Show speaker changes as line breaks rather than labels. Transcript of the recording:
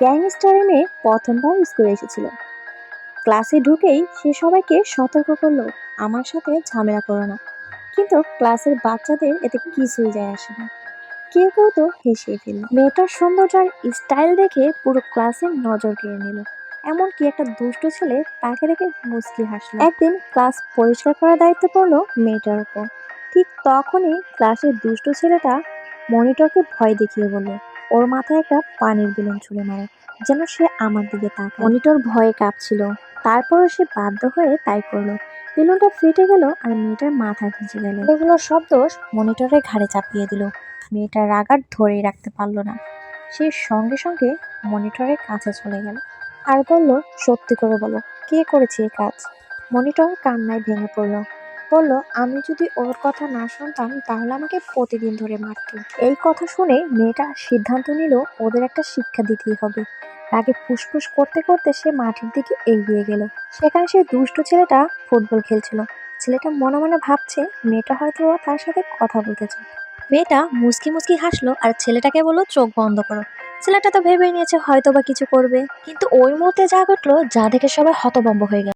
Gangster মেয়ে প্রথমবার স্কুলে এসেছিল। ক্লাসে ঢুকেই সে সবাইকে সতর্ক করলো, আমার সাথে ঝামেলা করো না। কিন্তু ক্লাসের বাচ্চাদের এতে কিছুই যায় আসে না। কেউ কেউ তো হেসে ফেলল। মেয়েটার সৌন্দর্য আর স্টাইল দেখে পুরো ক্লাসের নজর কেড়ে নিল। এমনকি একটা দুষ্ট ছেলে তাকে দেখে মুচকি হাসলো। একদিন ক্লাস পরিষ্কার করার দায়িত্ব পড়লো মেয়েটার উপর। ঠিক তখনই ক্লাসের দুষ্ট ছেলেটা মনিটরকে ভয় দেখিয়ে বলল, ওর মাথায় একটা পানির বেলুন ছুঁড়ে মারো, যেন সে আমার দিকে তাকায়। মনিটর ভয়ে কাঁপছিল, তারপরও সে বাধ্য হয়ে তাই করলো। বেলুনটা ফেটে গেল আর মেয়েটার মাথা ভিজে গেল। এগুলো সব দোষ মনিটরের ঘাড়ে চাপিয়ে দিল। মেয়েটা রাগ আর ধরেই রাখতে পারল না। সে সঙ্গে সঙ্গে মনিটরের কাছে চলে গেল আর বলল, সত্যি করে বলো, কে করেছে এই কাজ? মনিটর কান্নায় ভেঙে পড়ল, বলল, আমি যদি ওর কথা না শুনতাম তাহলে আমাকে প্রতিদিন ধরে মারতো। এই কথা শুনে মেয়েটা সিদ্ধান্ত নিল ওদের একটা শিক্ষা দিতেই হবে। রাগে ফুসফুস করতে করতে সে মাঠের দিকে এগিয়ে গেল। সেখানে সে দুষ্ট ছেলেটা ফুটবল খেলছিল। ছেলেটা মনে মনে ভাবছে মেয়েটা হয়তো তার সাথে কথা বলতে চায়। মেয়েটা মুচকি মুচকি হাসলো আর ছেলেটাকে বললো, চোখ বন্ধ করো। ছেলেটা তো ভেবেই নিয়েছে হয়তো বা কিছু করবে, কিন্তু ওই মুহূর্তে যা ঘটলো যা দেখে সবাই হতভম্ব হয়ে গেল।